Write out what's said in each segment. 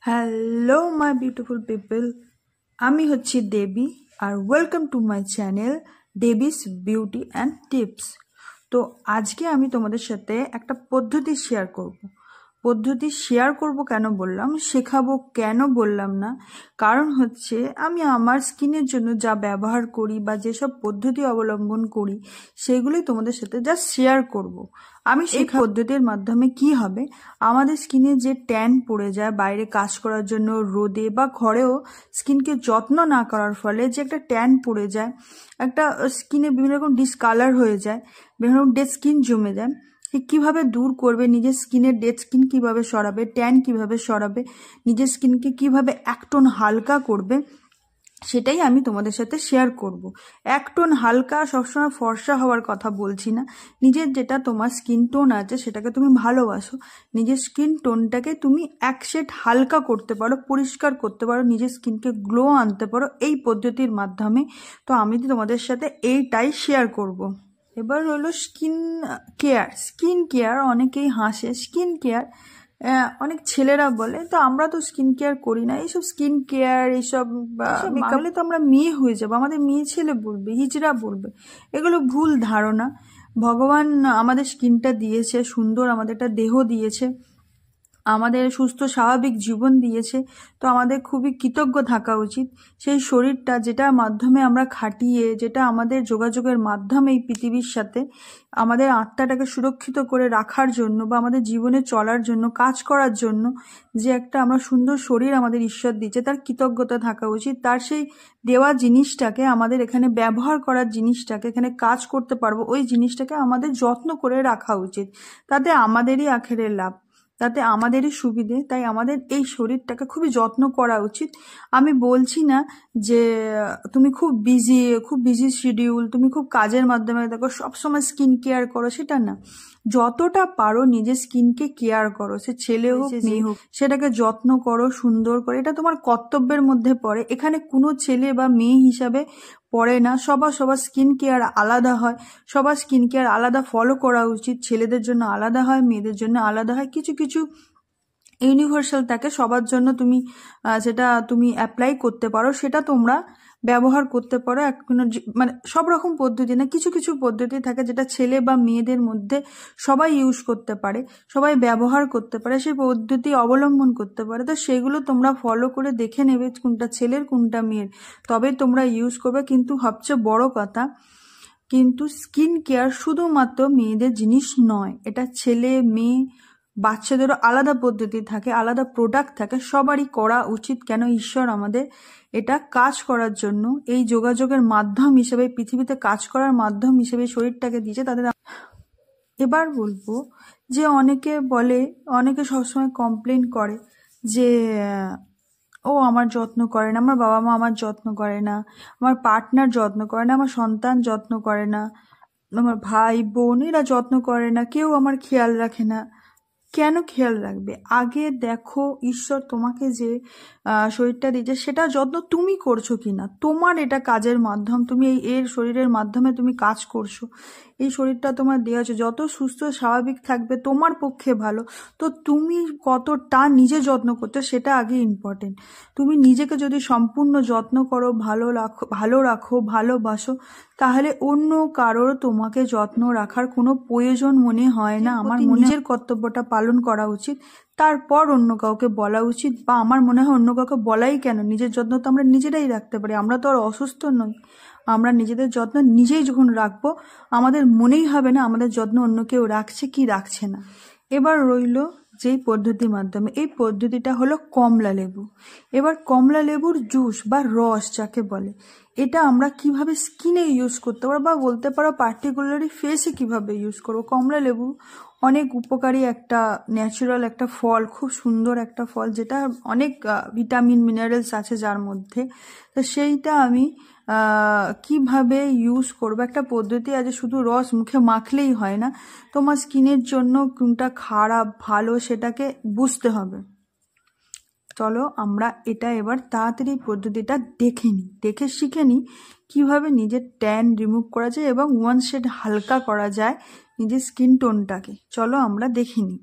Hello my beautiful people, আমি হচ্ছি দেবী আর welcome to my channel Debi's beauty and tips. তো আজকে আমি তোমাদের সাথে একটা পদ্ধতি শেয়ার করব কেন বললাম, শেখাবো কেন বললাম না, কারণ হচ্ছে আমি আমার স্কিনের জন্য যা ব্যবহার করি বা যেসব পদ্ধতি অবলম্বন করি সেগুলোই তোমাদের সাথে জাস্ট শেয়ার করব। আমি সেই পদ্ধতির মাধ্যমে কি হবে, আমাদের স্কিনে যে ট্যান পড়ে যায় বাইরে কাজ করার জন্য রোদে বা ঘরেও স্কিনকে যত্ন না করার ফলে যে একটা ট্যান পড়ে যায়, একটা স্কিনে বিভিন্ন রকম ডিসকালার হয়ে যায়, বিভিন্ন রকম ডেড স্কিন জমে যায়, কিভাবে দূর করবে, নিজের স্কিনের ডেড স্কিন কিভাবে সরাবে, ট্যান কিভাবে সরাবে, নিজের স্কিনকে কিভাবে এক টোন হালকা করবে, সেটাই আমি তোমাদের সাথে শেয়ার করব। এক টোন হালকা সবসময় ফর্সা হওয়ার কথা বলছি না, নিজের যেটা তোমার স্কিন টোন আছে সেটাকে তুমি ভালোবাসো, নিজের স্কিন টোনটাকে তুমি এক শেড হালকা করতে পারো, পরিষ্কার করতে পারো, নিজের স্কিনকে গ্লো আনতে পারো এই পদ্ধতির মাধ্যমে। তো আমি তোমাদের সাথে এইটাই শেয়ার করব। এবার হলো স্কিন কেয়ার। অনেকেই হাসে স্কিন কেয়ার, অনেক ছেলেরা বলে, তো আমরা তো স্কিন কেয়ার করি না, এইসব স্কিন কেয়ার এইসব মেকআপে তো আমরা মেয়ে হয়ে যাবো, আমাদের মেয়ে ছেলে বলবে, হিজড়া বলবে, এগুলো ভুল ধারণা। ভগবান আমাদের স্কিনটা দিয়েছে সুন্দর, আমাদের একটা দেহ দিয়েছে, আমাদের সুস্থ স্বাভাবিক জীবন দিয়েছে, তো আমাদের খুবই কৃতজ্ঞ থাকা উচিত। সেই শরীরটা যেটার মাধ্যমে আমরা খাটিয়ে, যেটা আমাদের যোগাযোগের মাধ্যমে এই পৃথিবীর সাথে আমাদের আত্মাটাকে সুরক্ষিত করে রাখার জন্য বা আমাদের জীবনে চলার জন্য, কাজ করার জন্য যে একটা আমরা সুন্দর শরীর আমাদের ঈশ্বর দিয়েছে, তার কৃতজ্ঞতা থাকা উচিত। তার সেই দেওয়া জিনিসটাকে, আমাদের এখানে ব্যবহার করার জিনিসটাকে, এখানে কাজ করতে পারবো ওই জিনিসটাকে আমাদের যত্ন করে রাখা উচিত। তাতে আমাদেরই আখেরের লাভ, তাতে আমাদেরই সুবিধে। তাই আমাদের এই শরীরটাকে খুবই যত্ন করা উচিত। আমি বলছি না যে তুমি খুব বিজি শিডিউল, তুমি খুব কাজের মাধ্যমে দেখো সবসময় স্কিন কেয়ার করো, সেটা না। যতটা পারো নিজের স্কিনকে কেয়ার করো, সে ছেলে হোক মেয়ে হোক, সেটাকে যত্ন করো সুন্দর করে, এটা তোমার কর্তব্যের মধ্যে পড়ে। এখানে কোনো ছেলে বা মেয়ে হিসাবে পড়ে না, সবার স্কিন কেয়ার আলাদা হয়, সবার স্কিন কেয়ার আলাদা ফলো করা উচিত। ছেলেদের জন্য আলাদা হয়, মেয়েদের জন্য আলাদা হয়, কিছু কিছু ইউনিভার্সাল থাকে, সবার জন্য তুমি সেটা তুমি অ্যাপ্লাই করতে পারো, সেটা তোমরা ব্যবহার করতে পারো। মানে সব রকম পদ্ধতি না, কিছু কিছু পদ্ধতি থাকে যেটা ছেলে বা মেয়েদের মধ্যে সবাই ইউজ করতে পারে, সবাই ব্যবহার করতে পারে, সেই পদ্ধতি অবলম্বন করতে পারে। তো সেগুলো তোমরা ফলো করে দেখে নেবে কোনটা ছেলের কোনটা মেয়ের, তবে তোমরা ইউজ করবে। কিন্তু সবচেয়ে বড় কথা, কিন্তু স্কিন কেয়ার শুধুমাত্র মেয়েদের জিনিস নয়, এটা ছেলে মেয়ে বাচ্চাদেরও আলাদা পদ্ধতি থাকে, আলাদা প্রোডাক্ট থাকে, সবারই করা উচিত। কেন ঈশ্বর আমাদের এটা কাজ করার জন্য, এই যোগাযোগের মাধ্যম হিসেবে, পৃথিবীতে কাজ করার মাধ্যম হিসেবে শরীরটাকে দিয়েছে তাদের। এবার বলবো যে অনেকে সবসময় কমপ্লেন করে যে ও আমার যত্ন করে না, আমার বাবা মা আমার যত্ন করে না, আমার পার্টনার যত্ন করে না, আমার সন্তান যত্ন করে না, আমার ভাই বোন এরা যত্ন করে না, কেউ আমার খেয়াল রাখে না। কেন খেয়াল রাখবে? আগে দেখো ঈশ্বর তোমাকে যে শরীরটা দিয়েছে সেটা যত্ন তুমি করছো কিনা। তোমার এটা কাজের মাধ্যম, তুমি এর শরীরের মাধ্যমে তুমি কাজ করছো, এই শরীরটা তোমার দেওয়া আছে, যত সুস্থ স্বাভাবিক থাকবে তোমার পক্ষে ভালো। তো তুমি কতটা নিজে যত্ন করছো সেটা আগে ইম্পর্টেন্ট। তুমি নিজেকে যদি সম্পূর্ণ যত্ন করো, ভালো রাখো, ভালোবাসো, তাহলে অন্য কারোর তোমাকে যত্ন রাখার কোনো প্রয়োজন মনে হয় না। আমার নিজের কর্তব্যটা পালন করা উচিত, তারপর অন্য কাউকে বলা উচিত। বা আমার মনে হয় অন্য কাউকে বলাই কেন, নিজের যত্ন তো আমরা নিজেরাই রাখতে পারি, আমরা তো আর অসুস্থ নই। আমরা নিজেদের যত্ন নিজেই যখন রাখবো, আমাদের মনেই হবে না আমাদের যত্ন অন্য কেউ রাখছে কি রাখছে না। এবার রইল যেই পদ্ধতির মাধ্যমে, এই পদ্ধতিটা হলো কমলা লেবু। এবার কমলা লেবুর জুস বা রস যাকে বলে, এটা আমরা কিভাবে স্কিনে ইউজ করতে পারবো, বা বলতে পারো পার্টিকুলারলি ফেসে কিভাবে ইউজ করবো। কমলা লেবু অনেক উপকারী একটা ন্যাচারাল একটা ফল, খুব সুন্দর একটা ফল, যেটা অনেক ভিটামিন মিনারেলস আছে যার মধ্যে। তো সেইটা আমি কিভাবে ইউজ করবো, একটা পদ্ধতি আছে। শুধু রস মুখে মাখলেই হয় না, তোমার স্কিনের জন্য কোনটা খারাপ ভালো সেটাকে বুঝতে হবে। চলো আমরা এটা এবার তাড়াতাড়ি পদ্ধতিটা দেখে শিখে নিই কিভাবে নিজের ট্যান রিমুভ করা যায় এবং ওয়ান শেড হালকা করা যায় নিজের স্কিন টোনটাকে। চলো আমরা দেখে নিই।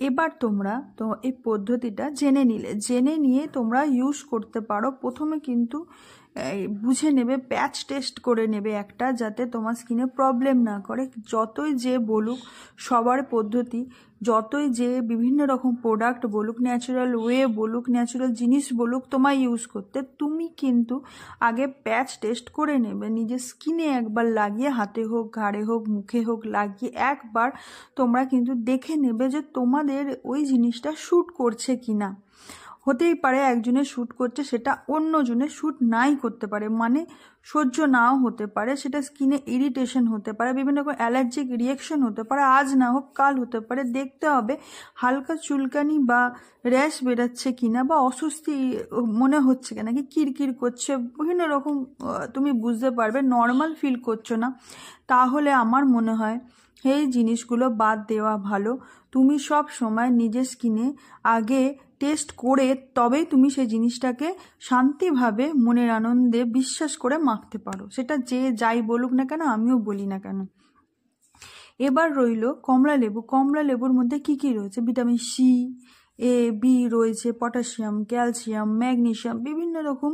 এবার তোমরা তো এই পদ্ধতিটা জেনে নিয়ে তোমরা ইউজ করতে পারো। প্রথমে কিন্তু বুঝে নেবে, প্যাচ টেস্ট করে নেবে একটা, যাতে তোমার স্কিনে প্রবলেম না করে। যতই যে বলুক সবার পদ্ধতি, যতই যে বিভিন্ন রকম প্রোডাক্ট বলুক, ন্যাচারাল ওয়ে বলুক, ন্যাচারাল জিনিস বলুক তোমায় ইউজ করতে, তুমি কিন্তু আগে প্যাচ টেস্ট করে নেবে। নিজের স্কিনে একবার লাগিয়ে, হাতে হোক, ঘাড়ে হোক, মুখে হোক, লাগিয়ে একবার তোমরা কিন্তু দেখে নেবে যে তোমাদের ওই জিনিসটা শ্যুট করছে কিনা। হতেই পারে একজনের শ্যুট করছে, সেটা অন্যজনের শ্যুট নাই করতে পারে, মানে সহ্য নাও হতে পারে, সেটা স্কিনে ইরিটেশন হতে পারে, বিভিন্ন রকম অ্যালার্জিক রিয়াকশন হতে পারে, আজ না হোক কাল হতে পারে। দেখতে হবে হালকা চুলকানি বা র্যাশ বেরাচ্ছে কিনা, বা অস্বস্তি মনে হচ্ছে কিনা, কি কিরকির করছে, বিভিন্ন রকম তুমি বুঝতে পারবে। নর্মাল ফিল করছো না, তাহলে আমার মনে হয় এই জিনিসগুলো বাদ দেওয়া ভালো। তুমি সব সময় নিজের স্কিনে আগে টেস্ট করে তবেই তুমি সেই জিনিসটাকে শান্তিভাবে মনের আনন্দে বিশ্বাস করে মাখতে পারো, সেটা যে যাই বলুক না কেন, আমিও বলি না কেন। এবার রইল কমলা লেবু। কমলা লেবুর মধ্যে কি কি রয়েছে? ভিটামিন সি, এ, বি রয়েছে, পটাশিয়াম, ক্যালসিয়াম, ম্যাগনেসিয়াম, বিভিন্ন রকম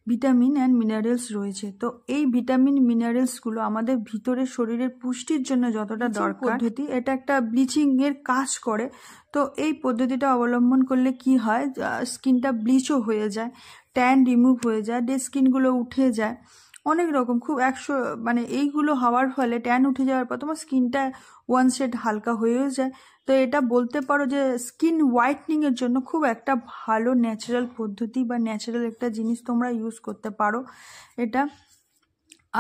ভিটামিন অ্যান্ড মিনারেলস রয়েছে। তো এই ভিটামিন মিনারেলসগুলো আমাদের ভিতরের শরীরের পুষ্টির জন্য যতটা দরকার পদ্ধতি, এটা একটা ব্লিচিংয়ের কাজ করে। তো এই পদ্ধতিটা অবলম্বন করলে কি হয়, স্কিনটা ব্লিচও হয়ে যায়, ট্যান রিমুভ হয়ে যায়, ডেড স্কিনগুলো উঠে যায়, অনেক রকম খুব মানে এইগুলো হওয়ার ফলে ট্যান উঠে যাওয়ার পর তোমার স্কিনটা ওয়ান শেড হালকা হয়েও যায়। তো এটা বলতে পারো যে স্কিন হোয়াইটনিংয়ের জন্য খুব একটা ভালো ন্যাচারাল পদ্ধতি বা ন্যাচারাল একটা জিনিস তোমরা ইউজ করতে পারো এটা।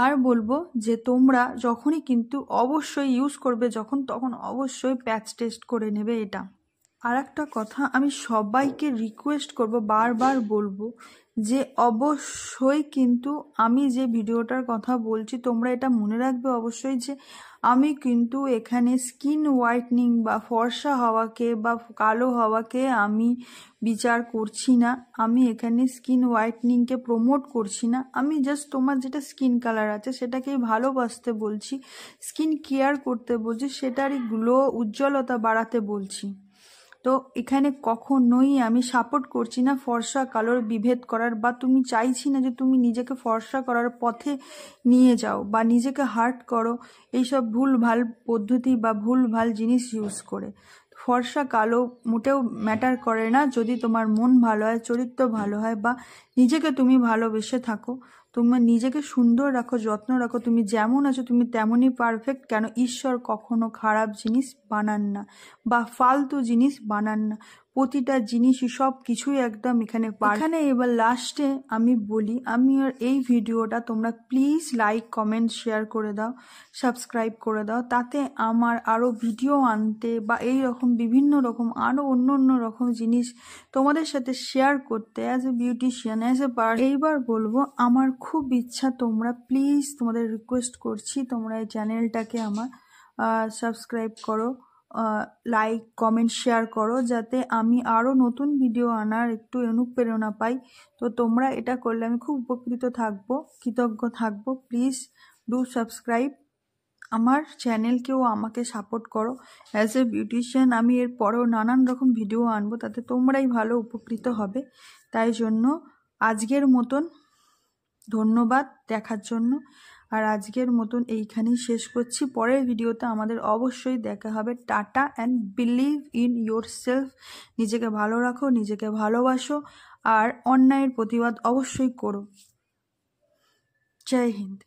আর বলবো যে তোমরা যখনই কিন্তু অবশ্যই ইউজ করবে, তখন অবশ্যই প্যাচ টেস্ট করে নেবে এটা। আর একটা কথা আমি সবাইকে রিকোয়েস্ট করব, বারবার বলবো যে অবশ্যই কিন্তু আমি যে ভিডিওটার কথা বলছি তোমরা এটা মনে রাখবে অবশ্যই, যে আমি কিন্তু এখানে স্কিন হোয়াইটনিং বা ফর্সা হওয়াকে বা কালো হওয়াকে আমি বিচার করছি না। আমি এখানে স্কিন হোয়াইটনিংকে প্রমোট করছি না। আমি জাস্ট তোমার যেটা স্কিন কালার আছে সেটাকেই ভালোবাসতে বলছি, স্কিন কেয়ার করতে বলছি, সেটারই গ্লো উজ্জ্বলতা বাড়াতে বলছি। তো এখানে কখনোই আমি সাপোর্ট করছি না ফর্সা কালোর বিভেদ করার, বা তুমি চাইছি না যে তুমি নিজেকে ফর্সা করার পথে নিয়ে যাও বা নিজেকে হার্ট করো এইসব ভুলভাল পদ্ধতি বা ভুলভাল জিনিস ইউজ করে। ফর্সা কালো মোটেও ম্যাটার করে না, যদি তোমার মন ভালো হয়, চরিত্র ভালো হয়, বা নিজেকে তুমি ভালোবেসে থাকো, তুমি নিজেকে সুন্দর রাখো, যত্ন রাখো, তুমি যেমন আছো তুমি তেমনই পারফেক্ট। কেন ঈশ্বর কখনো খারাপ জিনিস বানান না বা ফালতু জিনিস বানান না, প্রতিটা জিনিসই সব কিছুই একদম এখানে। এবার লাস্টে আমি বলি, আমি আর এই ভিডিওটা তোমরা প্লিজ লাইক, কমেন্ট, শেয়ার করে দাও, সাবস্ক্রাইব করে দাও, তাতে আমার আরও ভিডিও আনতে বা এই রকম বিভিন্ন রকম আরও অন্য রকম জিনিস তোমাদের সাথে শেয়ার করতে as a beautician, as a এইবার বলবো আমার খুব ইচ্ছা তোমরা প্লিজ, তোমাদের রিকোয়েস্ট করছি, তোমরা এই চ্যানেলটাকে আমার সাবস্ক্রাইব করো, লাইক, কমেন্ট, শেয়ার করো, যাতে আমি আরও নতুন ভিডিও আনার একটু অনুপ্রেরণা পাই। তো তোমরা এটা করলে আমি খুব উপকৃত থাকবো, কৃতজ্ঞ থাকবো। প্লিজ ডু সাবস্ক্রাইব আমার চ্যানেলকেও, আমাকে সাপোর্ট করো অ্যাজ এ বিউটিশিয়ান। আমি এর পরেও নানান রকম ভিডিও আনবো, তাতে তোমরাই ভালো উপকৃত হবে। তাই জন্য আজকের মতন ধন্যবাদ দেখার জন্য, আর আজকের মতন এইখানেই শেষ করছি। পরের ভিডিওতে আমাদের অবশ্যই দেখা হবে। Tata and believe in your self. নিজেকে ভালো রাখো, নিজেকে ভালোবাসো, আর অন্যায়ের প্রতিবাদ অবশ্যই করো। জয় হিন্দ।